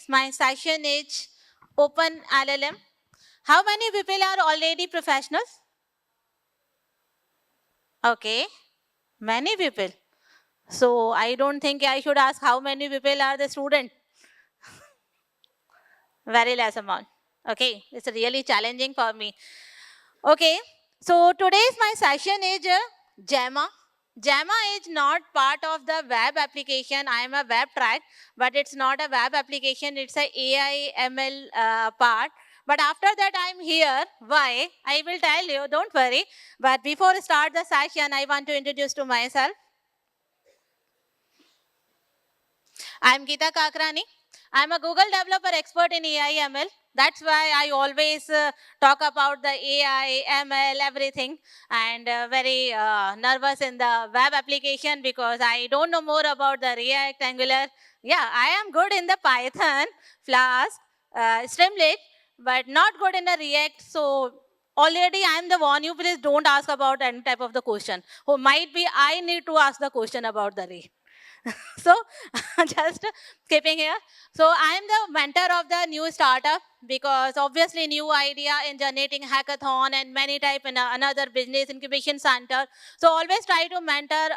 my session is Open LLM. How many people are already professionals? Okay, many people. So I don't think I should ask how many people are the student. Very less amount. Okay, it's really challenging for me. Okay, so today's my session is JAMA. JAMA is not part of the web application. I am a web track, but it's not a web application. It's a AI ML part. But after that, I'm here. Why? I will tell you. Don't worry. But before I start the session, I want to introduce to myself. I'm Geeta Kakrani. I'm a Google developer expert in AI ML. That's why I always talk about the AI, ML, everything, and very nervous in the web application because I don't know more about the React, Angular. Yeah, I am good in the Python, Flask, Streamlit, but not good in the React. So already I am the one. You please don't ask about any type of the question. Who might be I need to ask the question about the React. So just keeping here. So I am the mentor of the new startup because obviously new idea in generating hackathon and many type in another business incubation center. So always try to mentor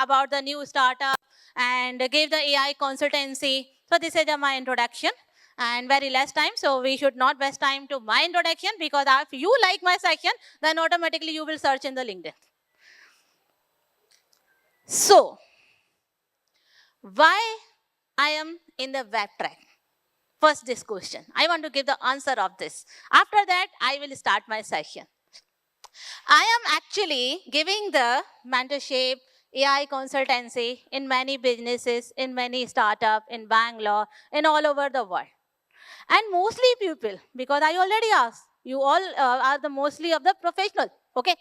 about the new startup and give the AI consultancy. So this is my introduction and very less time. So we should not waste time to my introduction because if you like my section, then automatically you will search in the LinkedIn. So why I am in the web track? First, this question. I want to give the answer of this. After that, I will start my session. I am actually giving the mentorship, AI consultancy in many businesses, in many startups, in Bangalore, in all over the world. And mostly people, because I already asked, you all are the mostly of the professional. Okay.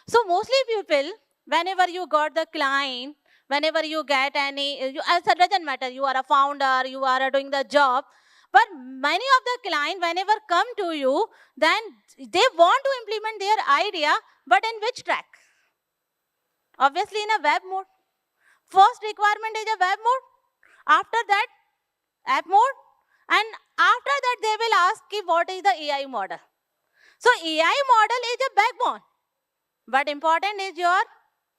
So mostly people, whenever you got the client, whenever you get any, it doesn't matter, you are a founder, you are doing the job, but many of the client, whenever come to you, then they want to implement their idea, but in which track? Obviously in a web mode. First requirement is a web mode. After that, app mode. And after that, they will ask what is the AI model. So AI model is a backbone. But important is your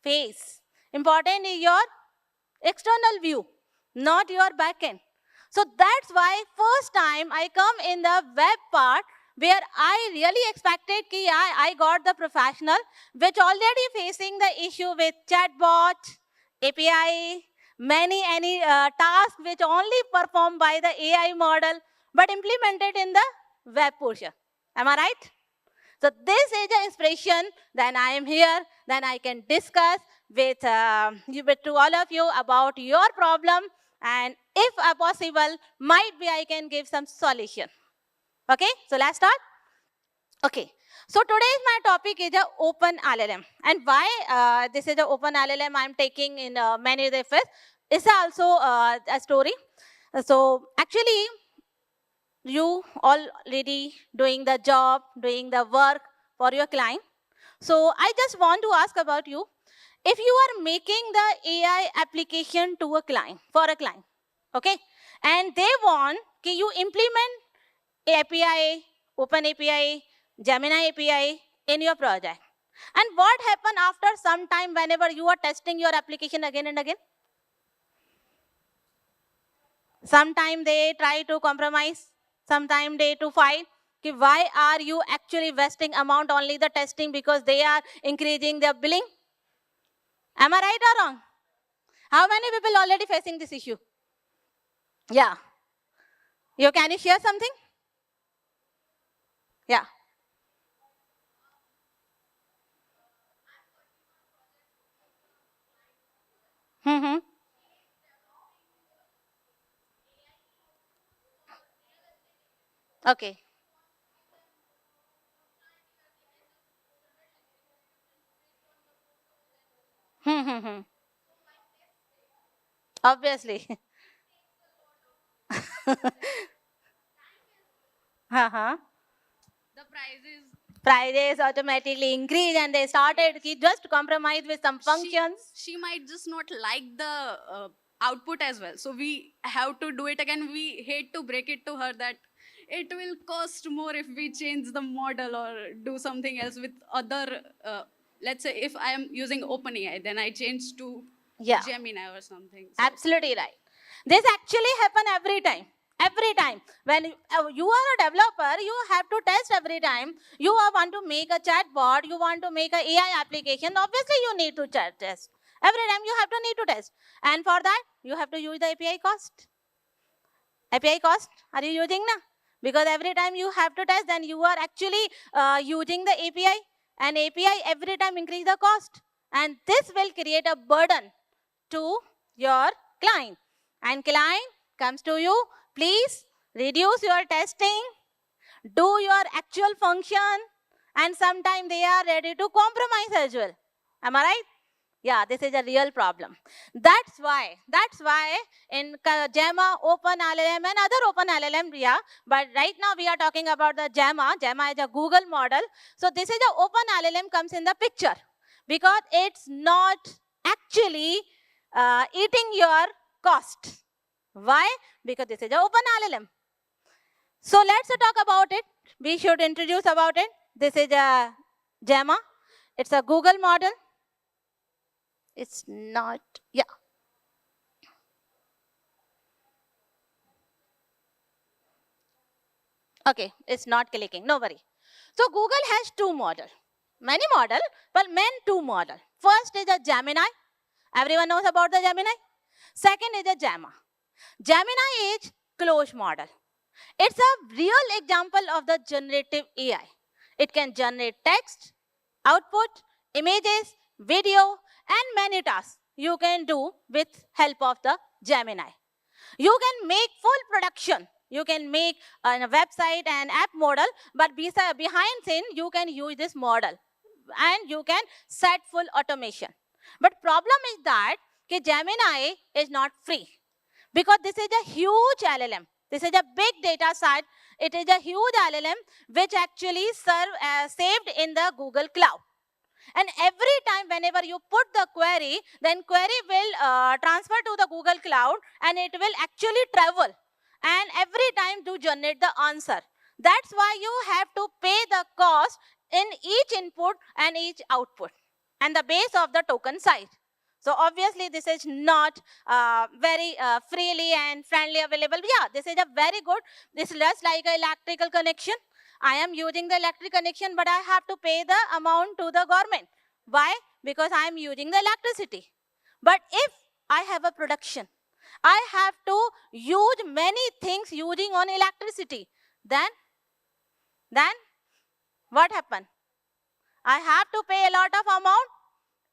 face. Important is your external view, not your backend. So that's why first time I come in the web part where I really expected that I got the professional which already facing the issue with chatbot, API, any task which only performed by the AI model but implemented in the web portion. Am I right? So this is the inspiration. Then I am here. Then I can discuss with to all of you about your problem, and if possible, might be I can give some solution. Okay, so let's start. Okay, so today's my topic is the Open LLM, and why this is the Open LLM I'm taking in many references. It's also a story. So actually, you already doing the job, doing the work for your client. So I just want to ask about you. If you are making the AI application to a client, for a client, okay, and they want you implement API, Open API, Gemini API in your project. And what happen after some time whenever you are testing your application again and again? Sometimes they try to compromise, sometimes they to fight. Why are you actually wasting amount only the testing because they are increasing their billing? Am I right or wrong? How many people already facing this issue? Yeah. Can you share something? Yeah. Mm-hmm. Okay. Mm-hmm. Obviously. Uh-huh. The prices. Prices automatically increase and they started just to compromise with some She functions. she might just not like the output as well. So we have to do it again. We hate to break it to her that it will cost more if we change the model or do something else with other. Let's say if I am using OpenAI, then I change to Yeah. Gemini or something. So Absolutely right. This actually happen every time. Every time. When you are a developer, you have to test every time. You want to make a chatbot, you want to make a AI application, obviously you need to test. Every time you have to need to test. And for that, you have to use the API cost. API cost, are you using now? Because every time you have to test, then you are actually using the API. And API every time increase the cost. And this will create a burden to your client. And client comes to you, please reduce your testing, do your actual function, and sometimes they are ready to compromise as well. Am I right? Yeah, this is a real problem. That's why in Gemma, OpenLLM and other OpenLLM, yeah, but right now we are talking about the Gemma. Gemma is a Google model. So this is a OpenLLM comes in the picture because it's not actually eating your cost. Why? Because this is a OpenLLM. So let's talk about it. We should introduce about it. This is a Gemma. It's a Google model. It's not, yeah. Okay, it's not clicking, no worry. So Google has two model, many model, but main two model. First is a Gemini. Everyone knows about the Gemini. Second is a Gemma. Gemini is closed model. It's a real example of the generative AI. It can generate text, output, images, video, and many tasks you can do with help of the Gemini. You can make full production. You can make a website and app model, but behind scene, you can use this model and you can set full automation. But problem is that Gemini is not free because this is a huge LLM. This is a big data set. It is a huge LLM which actually saved in the Google Cloud. And every time whenever you put the query, then query will transfer to the Google Cloud and it will actually travel and every time to generate the answer. That's why you have to pay the cost in each input and each output and the base of the token size. So obviously this is not very freely and friendly available. Yeah, this is a very good. This is just like an electrical connection. I am using the electric connection, but I have to pay the amount to the government. Why? Because I am using the electricity. But if I have a production, I have to use many things using on electricity. Then what happen? I have to pay a lot of amount,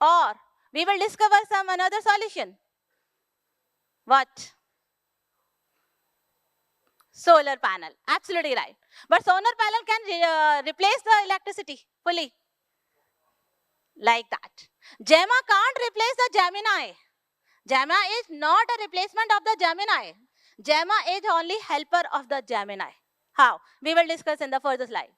or we will discover some another solution. What? Solar panel. Absolutely right. But solar panel can replace the electricity fully. Like that. Gemma can't replace the Gemini. Gemma is not a replacement of the Gemini. Gemma is only helper of the Gemini. How? We will discuss in the further slide.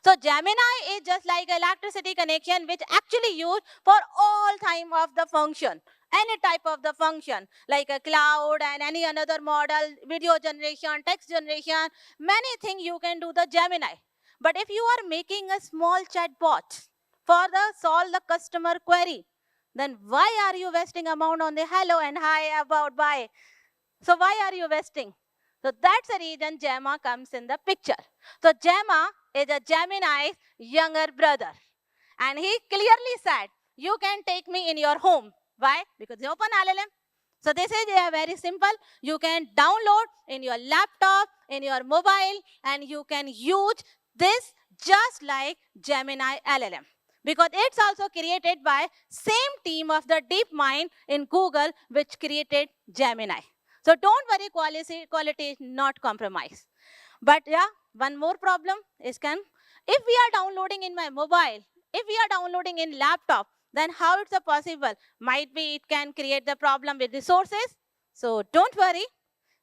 So Gemini is just like electricity connection which actually used for all time of the function. Any type of the function like a cloud and any another model, video generation, text generation, many things you can do the Gemini. But if you are making a small chatbot for the solve the customer query, then why are you wasting amount on the hello and hi about bye? So why are you wasting? So that's the reason Gemma comes in the picture. So Gemma is a Gemini's younger brother. And he clearly said, you can take me in your home. Why? Because it's OpenLLM. So this is very simple. You can download in your laptop, in your mobile, and you can use this just like Gemini LLM. Because it's also created by same team of the DeepMind in Google which created Gemini. So don't worry, quality is not compromised. But yeah, one more problem is if we are downloading in my mobile, if we are downloading in laptop, then how it's possible? Might be it can create the problem with resources. So don't worry,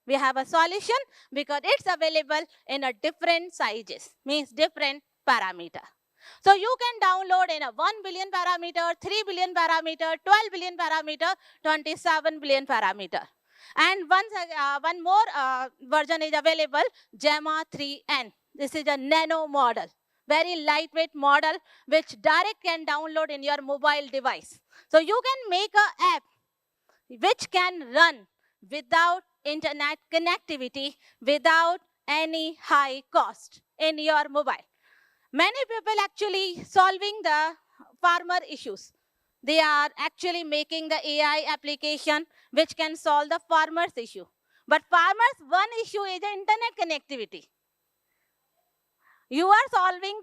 we have a solution because it's available in a different sizes, means different parameter. So you can download in a 1 billion parameter, 3 billion parameter, 12 billion parameter, 27 billion parameter. And one more version is available, Gemma 3N. This is a nano model, very lightweight model which direct can download in your mobile device. So you can make an app which can run without internet connectivity, without any high cost in your mobile. Many people actually solving the farmer issues. They are actually making the AI application which can solve the farmer's issue. But farmers' one issue is the internet connectivity. You are solving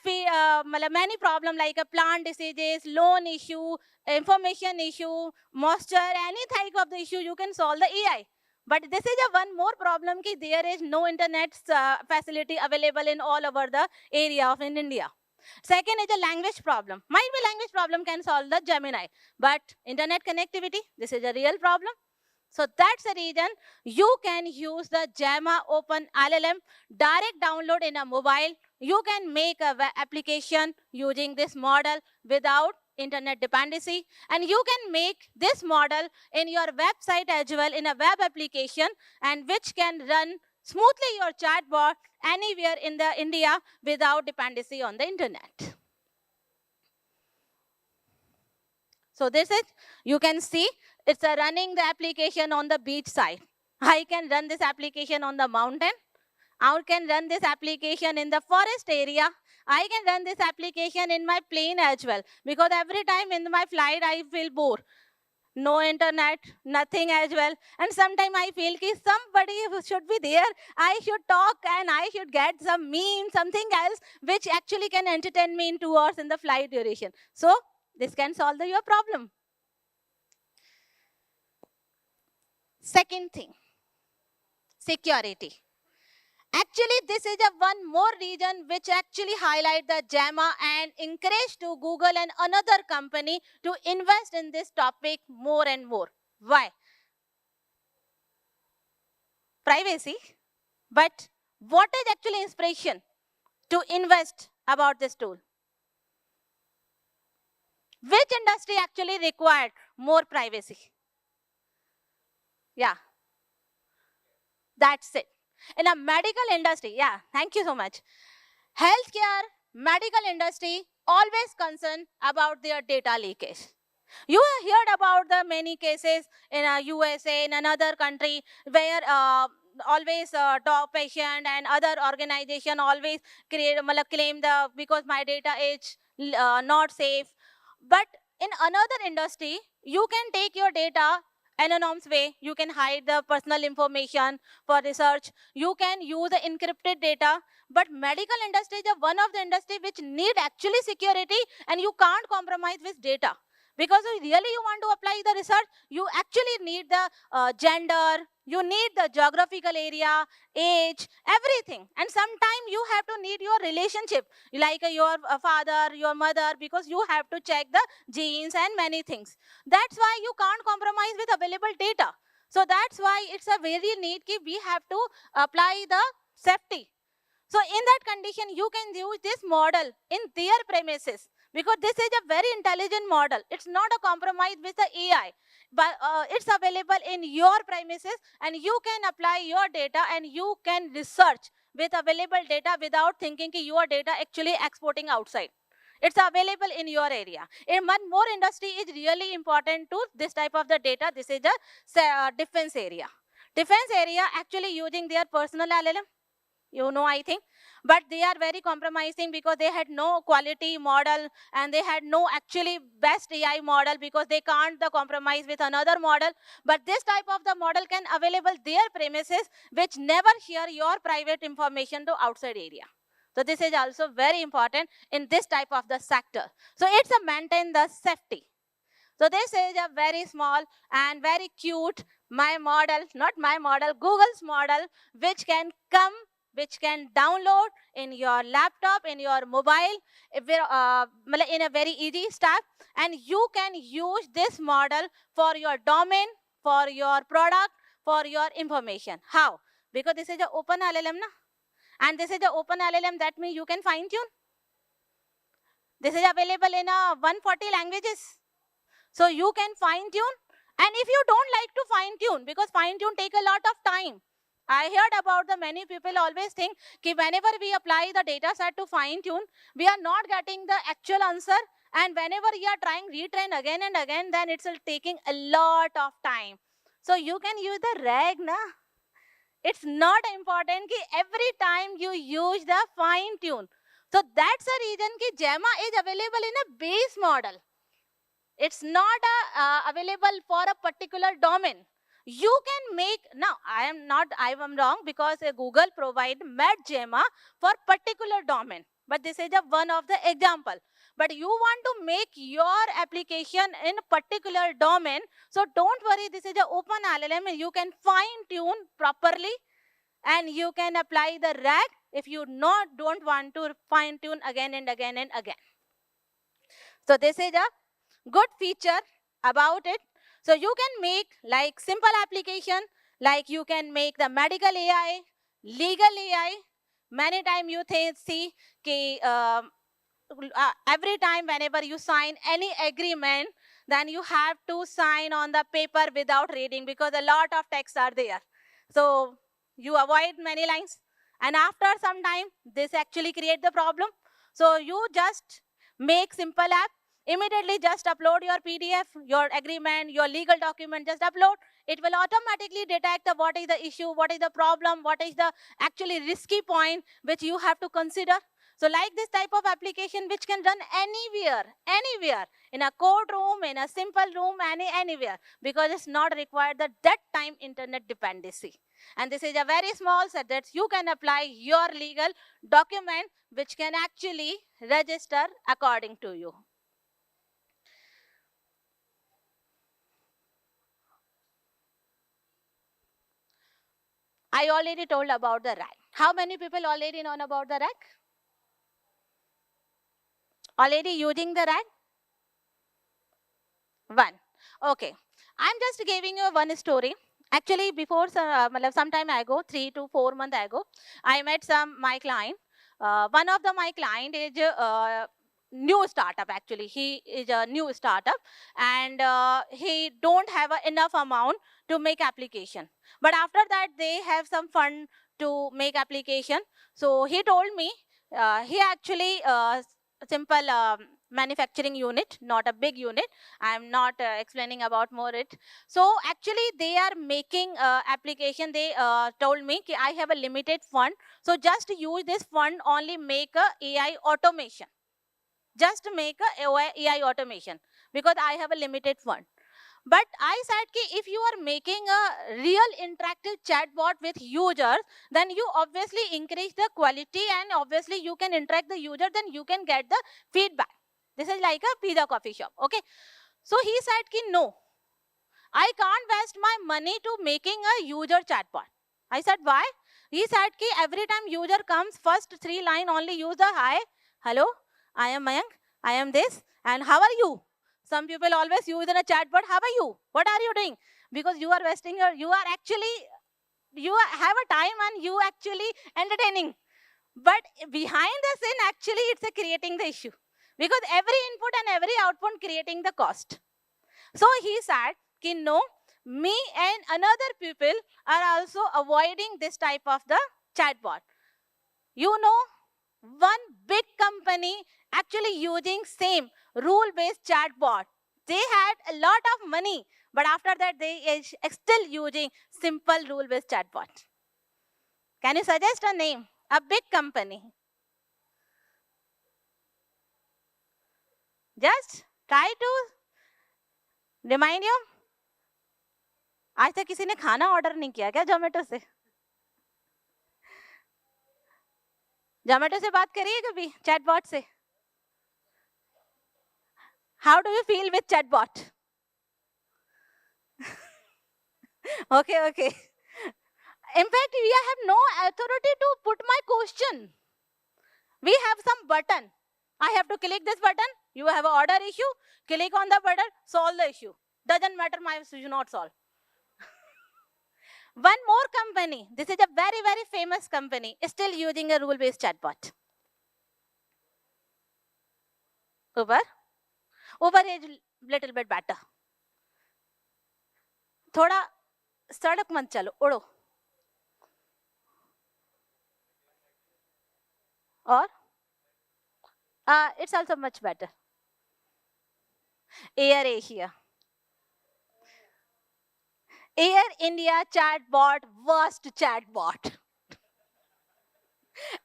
the many problems like a plant diseases, loan issue, information issue, moisture, any type of the issue you can solve the AI. But this is a one more problem ki there is no internet facility available in all over the area of in India. Second is a language problem. Might be language problem can solve the Gemini, but internet connectivity, this is a real problem. So that's the reason you can use the Gemma Open LLM, direct download in a mobile. You can make a web application using this model without internet dependency, and you can make this model in your website as well in a web application, and which can run smoothly your chatbot anywhere in the India without dependency on the internet. So this is, you can see, it's a running the application on the beach side. I can run this application on the mountain. I can run this application in the forest area. I can run this application in my plane as well. Because every time in my flight, I feel bored. No internet, nothing as well. And sometimes I feel that somebody should be there. I should talk and I should get some meme, something else, which actually can entertain me in 2 hours in the flight duration. So this can solve your problem. Second thing, security. Actually, this is a one more reason which actually highlight the Gemma and encourage to Google and another company to invest in this topic more and more. Why? Privacy. But what is actually inspiration to invest about this tool? Which industry actually required more privacy? Yeah. That's it. In a medical industry, yeah, thank you so much. Healthcare, medical industry always concerned about their data leakage. You have heard about the many cases in USA, in another country, where always top patient and other organization always claim the because my data is not safe. But in another industry, you can take your data anonymous way. You can hide the personal information for research. You can use the encrypted data. But medical industry is one of the industry which need actually security, and you can't compromise with data. Because if really you want to apply the research, you actually need the gender, you need the geographical area, age, everything. And sometimes you have to need your relationship, like your father, your mother, because you have to check the genes and many things. That's why you can't compromise with available data. So that's why it's a very need that we have to apply the safety. So in that condition, you can use this model in their premises, because this is a very intelligent model. It's not a compromise with the AI, but it's available in your premises, and you can apply your data and you can research with available data without thinking that your data actually exporting outside. It's available in your area. In one more industry is really important to this type of the data. This is a defense area. Defense area actually using their personal LLM. I think, but they are very compromising because they had no quality model and they had no actually best AI model, because they can't compromise with another model. But this type of the model can available their premises, which never share your private information to outside area. So this is also very important in this type of the sector. So it's a maintain the safety. So this is a very small and very cute my model, not my model, Google's model, which can download in your laptop, in your mobile, in a very easy step. And you can use this model for your domain, for your product, for your information. How? Because this is an open LLM, na? And this is an open LLM, that means you can fine tune. This is available in 140 languages. So you can fine tune And if you don't like to fine tune, because fine tune take a lot of time. I heard about the many people always think that whenever we apply the data set to fine tune, we are not getting the actual answer. And whenever you are trying retrain again and again, then it's taking a lot of time. So you can use the RAG, na? It's not important that every time you use the fine tune. So that's the reason that Gemma is available in a base model. It's not available for a particular domain. You can make, now I am wrong, because Google provide MedGemma for particular domain. But this is one of the example. But you want to make your application in a particular domain. So don't worry, this is an open LLM. You can fine tune properly and you can apply the RAG if you don't want to fine tune again and again and again. So this is a good feature about it. So you can make like simple application, like you can make the medical AI, legal AI. Many times you see every time whenever you sign any agreement, then you have to sign on the paper without reading, because a lot of texts are there. So you avoid many lines. And after some time, this actually create the problem. So you just make simple app, immediately just upload your PDF, your agreement, your legal document, just upload. It will automatically detect what is the issue, what is the problem, what is the actually risky point which you have to consider. So like this type of application which can run anywhere, in a courtroom, in a simple room, anywhere, because it's not required that time internet dependency. And this is a very small set that you can apply your legal document which can actually register according to you. I already told about the RAG. How many people already know about the RAG? Already using the RAG? One. Okay. I'm just giving you one story. Actually, before some time ago, 3 to 4 months ago, I met my client. One of my client is new startup. Actually, he is a new startup, and he don't have enough amount to make application. But after that, they have some fund to make application. So he told me he actually simple manufacturing unit, not a big unit. I'm not explaining about more it. So actually they are making application. They told me I have a limited fund, so just use this fund, only make a AI automation. Just make a AI automation, because I have a limited fund. But I said if you are making a real interactive chatbot with users, then you obviously increase the quality, and obviously you can interact the user, then you can get the feedback. This is like a pizza coffee shop, okay? So he said no, I can't waste my money to making a user chatbot. I said why? He said every time user comes, first 3 line only use the hi, hello, I am Mayank, I am this, and how are you? Some people always use in a chatbot, how are you? What are you doing? Because you are wasting your, you have a time and you actually entertaining. But behind the scene, actually, it's creating the issue. Because every input and every output creating the cost. So he said, no, me and another people are also avoiding this type of the chatbot. You know, one big company actually using same rule-based chatbot. They had a lot of money, but after that they is still using simple rule-based chatbot. Can you suggest a name? A big company. Just try to remind you. आज तक किसी ने खाना order नहीं किया क्या जोमेटो से? जोमेटो से बात करिए कभी चैटबॉट से? How do you feel with chatbot? Okay. In fact, we have no authority to put my question. We have some button. I have to click this button. You have an order issue. Click on the button. Solve the issue. Doesn't matter, my issue not solved. One more company. This is a very, very famous company. Still using a rule-based chatbot. Uber. Uber is little bit better. थोड़ा सड़क मत चलो, उड़ो. और it's also much better. Air Asia. Air India chatbot, worst chatbot.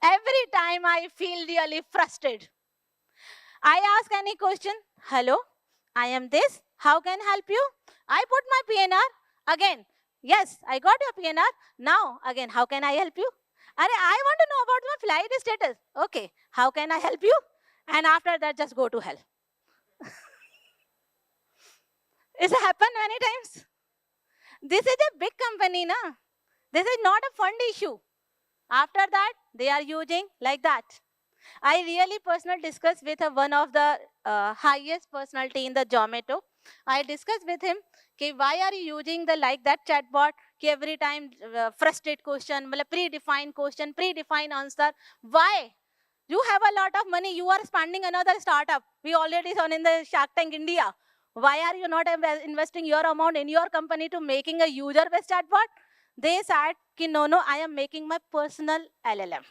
Every time I feel really frustrated. I ask any question, hello, I am this, how can I help you? I put my PNR, again, yes, I got your PNR, now again, how can I help you? I want to know about my flight status. Okay, how can I help you? And after that, just go to hell. It's happened many times. This is a big company, na? This is not a fund issue. After that, they are using like that. I really personally discussed with one of the highest personality in the Zomato. I discussed with him, कि why are you using the like that chatbot? कि every time frustrate question, मतलब predefined question, predefined answer. Why? You have a lot of money. You are spending another startup. We already saw in the Shark Tank India. Why are you not investing your amount in your company to making a user-based chatbot? They said, कि no, I am making my personal LLM.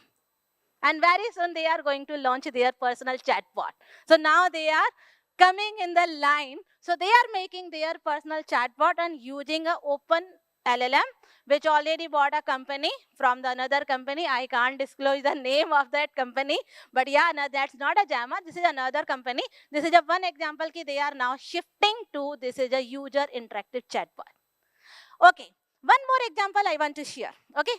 And very soon they are going to launch their personal chatbot. So now they are coming in the line. So they are making their personal chatbot and using an open LLM, which already bought a company from the another company. I can't disclose the name of that company. But yeah, no, that's not a JAMA. This is another company. This is a one example that they are now shifting to this is a user interactive chatbot. Okay, one more example I want to share. Okay.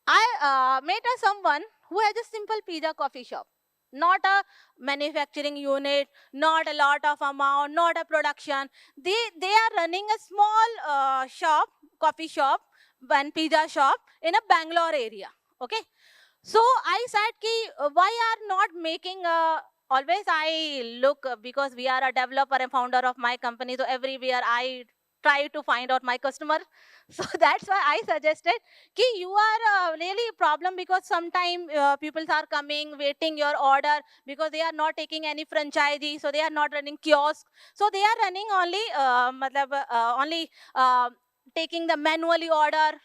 I met someone who has a simple pizza coffee shop, not a manufacturing unit, not a lot of amount, not a production. They are running a small shop, coffee shop, and pizza shop in a Bangalore area. Okay, so I said, ki, why are not making a always I look because we are a developer and founder of my company, so everywhere I try to find out my customer. So that's why I suggested कि you are really a problem because sometimes people are coming, waiting your order because they are not taking any franchisee, so they are not running kiosk. So they are running only, only taking the manually order,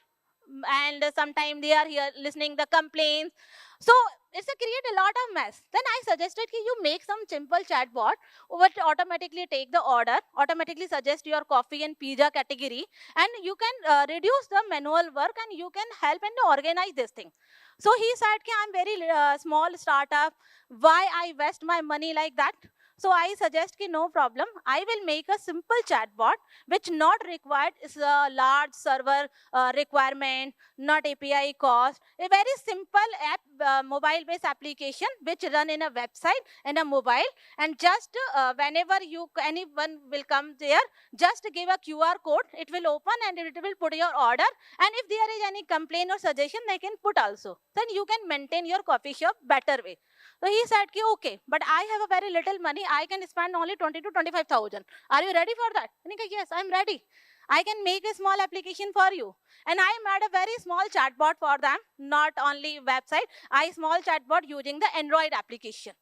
and sometimes they are here listening the complaints. So it's a create a lot of mess. Then I suggested that you make some simple chatbot which automatically take the order, automatically suggest your coffee and pizza category, and you can reduce the manual work and you can help and organize this thing. So he said, I'm very small startup. Why I waste my money like that? So I suggest no problem. I will make a simple chatbot which not required is a large server requirement, not API cost. A very simple app, mobile-based application which run in a website and a mobile. And just whenever anyone will come there, just give a QR code. It will open and it will put your order. And if there is any complaint or suggestion, they can put also. Then you can maintain your coffee shop better way. So he said, okay, but I have a very little money. I can spend only 20 to 25,000. Are you ready for that? And he said, yes, I'm ready. I can make a small application for you. And I made a very small chatbot for them, not only website. I small chatbot using the Android application.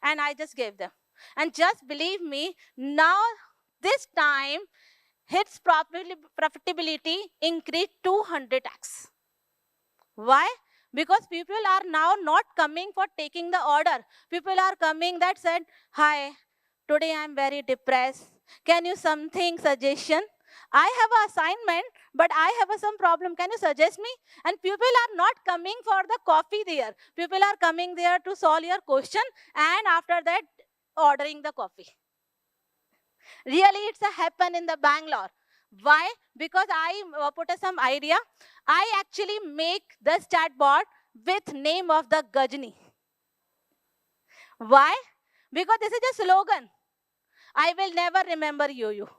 And I just gave them. And just believe me, now this time, its profitability increased 200x. Why? Because people are now not coming for taking the order. People are coming that said, hi, today I'm very depressed. Can you something suggestion? I have an assignment, but I have some problem. Can you suggest me? And people are not coming for the coffee there. People are coming there to solve your question and after that ordering the coffee. Really, it's a happen in the Bangalore. Why? Because I put some idea. I actually make this chatbot with name of the Gajni. Why? Because this is a slogan. I will never remember you.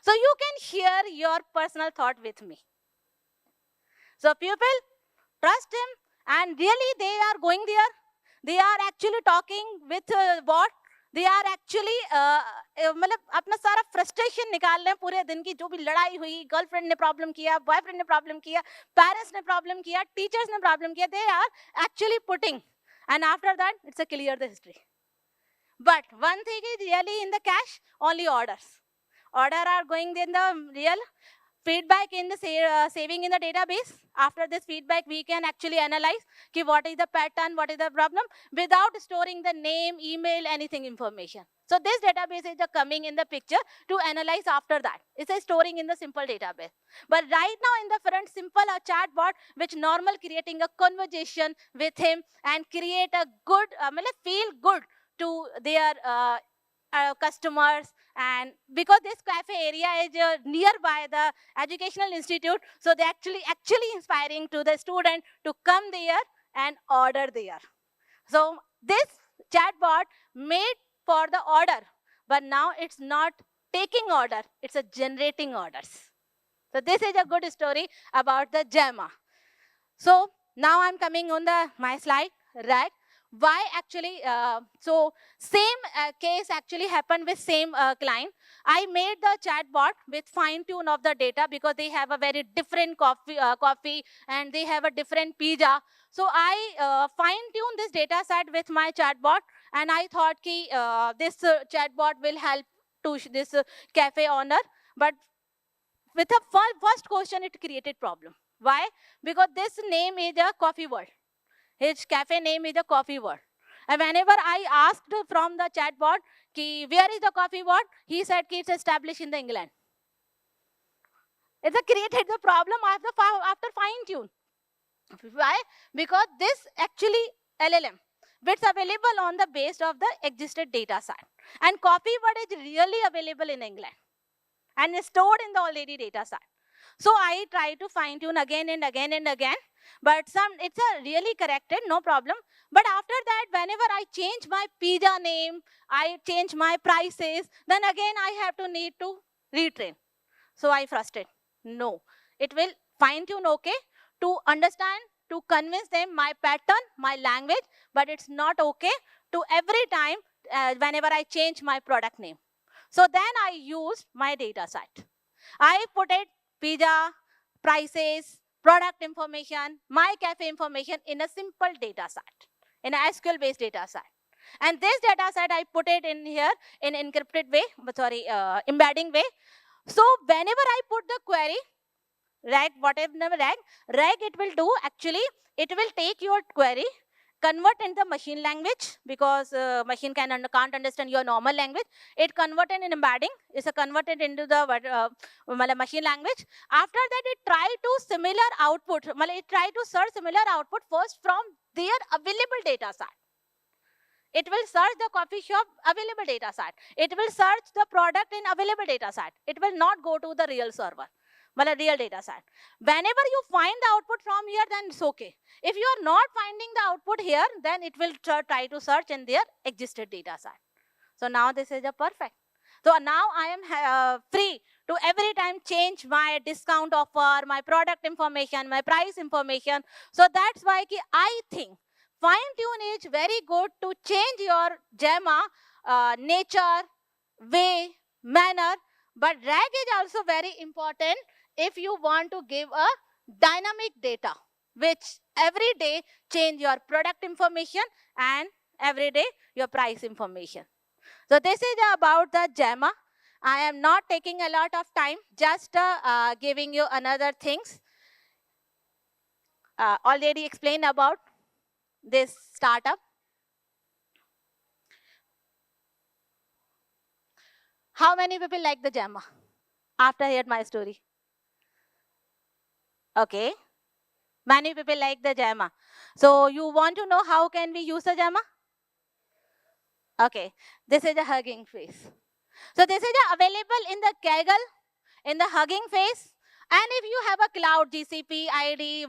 So you can share your personal thought with me. So people trust him and really they are going there. They are actually talking with bot. They are actually मतलब अपना सारा frustration निकाल रहे हैं पूरे दिन की, जो भी लड़ाई हुई, गर्लफ्रेंड ने प्रॉब्लम किया, बॉयफ्रेंड ने प्रॉब्लम किया, पेरेंट्स ने प्रॉब्लम किया, टीचर्स ने प्रॉब्लम किया. They are actually putting and after that it's a clear the history. But one thing is really in the cash only orders. order are going in the real feedback in the saving in the database. After this feedback, we can actually analyze what is the pattern, what is the problem, without storing the name, email, anything information. So this database is coming in the picture to analyze after that. It's a storing in the simple database. But right now in the front, simple chatbot, which normal creating a conversation with him and create a good, feel good to their customers. And because this cafe area is nearby the educational institute, so they actually inspiring to the student to come there and order there. So this chatbot made for the order, but now it's not taking order, it's a generating orders. So this is a good story about the Gemma. So now I'm coming on my slide, right? Why actually, so same case actually happened with same client. I made the chatbot with fine tune of the data because they have a very different coffee and they have a different pizza. So I fine tune this data set with my chatbot, and I thought this chatbot will help to this cafe owner. But with the first question, it created problem. Why? Because this name is a coffee world. His cafe name is a coffee world. And whenever I asked from the chatbot, where is the coffee world? He said it's established in the England. It's created the problem after fine tune. Why? Because this actually LLM, it's available on the base of the existed data set. And coffee world is really available in England and is stored in the already data set. So I try to fine tune again and again and again, but it's really corrected, no problem. But after that, whenever I change my pizza name, I change my prices, then again I have to need to retrain. So I frustrated. No, it will fine tune okay to understand, to convince them my pattern, my language, but it's not okay to every time whenever I change my product name. So then I used my data set. I put it pizza, prices, product information, my cafe information in a simple data set, in a SQL-based data set. And this data set, I put it in here in encrypted way, embedding way. So whenever I put the query, rag, whatever rag it will do, actually, it will take your query, convert in the machine language, because machine can't understand your normal language. It converted in embedding, it's converted into the machine language. After that, it try to similar output, it try to search similar output first from their available data set. It will search the coffee shop available data set. It will search the product in available data set. It will not go to the real server, real data set. Whenever you find the output from here, then it's okay. If you are not finding the output here, then it will try to search in their existed data set. So now this is a perfect. So now I am free to every time change my discount offer, my product information, my price information. So that's why I think fine tune is very good to change your Gemma nature, way, manner. But rag is also very important if you want to give a dynamic data, which every day change your product information and every day your price information. So this is about the Gemma. I am not taking a lot of time, just giving you another things. Already explained about this startup. How many people like the Gemma after hearing my story? Okay. Many people like the Gemma. So you want to know how can we use the Gemma? Okay. This is a Hugging Face. So this is available in the Kaggle, in the Hugging Face. And if you have a cloud, GCP, ID,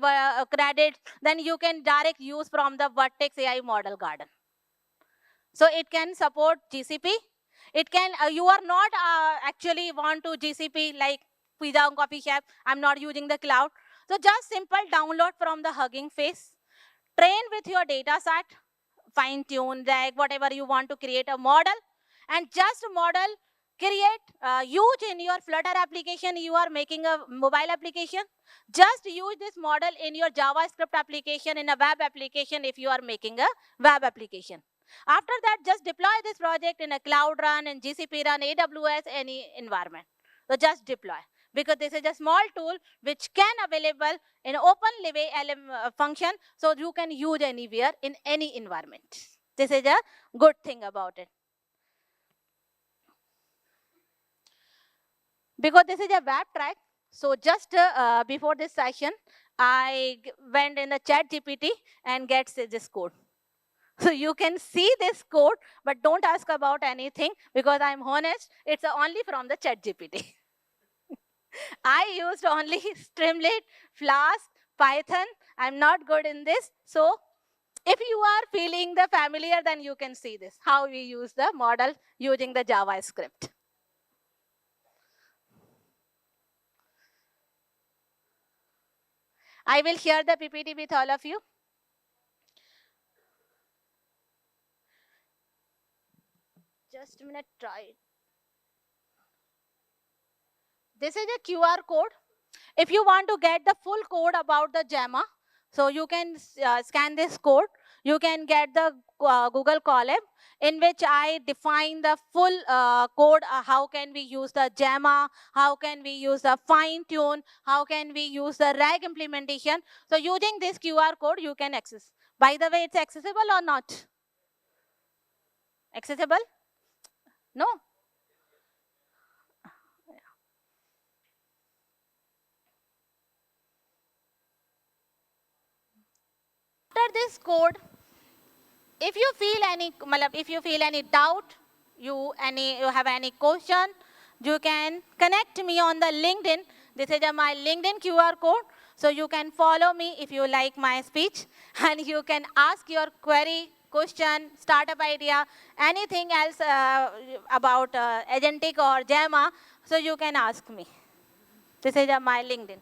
credit, then you can direct use from the Vertex AI Model Garden. So it can support GCP. It can, you are not actually want to GCP like Pizza and Coffee Shop. I'm not using the cloud. So just simple download from the Hugging Face. Train with your data set, fine tune, rag, whatever you want to create a model. And just model, create, use in your Flutter application. You are making a mobile application. Just use this model in your JavaScript application, in a web application if you are making a web application. After that, just deploy this project in a Cloud Run, in GCP Run, AWS, any environment. So just deploy, because this is a small tool which can available in open function, so you can use anywhere in any environment. This is a good thing about it. Because this is a web track, so just before this session, I went in the chat GPT and get this code. So you can see this code, but don't ask about anything, because I'm honest, it's only from the chat GPT. I used only Streamlit, Flask, Python. I'm not good in this. So if you are feeling the familiar, then you can see this, how we use the model using the JavaScript. I will share the PPT with all of you. Just a minute, try it. This is a QR code. If you want to get the full code about the JAMA, so you can scan this code. You can get the Google Colab, in which I define the full code. How can we use the JAMA? How can we use the fine tune? How can we use the RAG implementation? So using this QR code, you can access. By the way, it's accessible or not? Accessible? No? After this code, if you feel any doubt, you have any question, you can connect me on the LinkedIn. This is my LinkedIn QR code. So you can follow me if you like my speech, and you can ask your query, question, startup idea, anything else about agentic or JAMA. So you can ask me. This is my LinkedIn.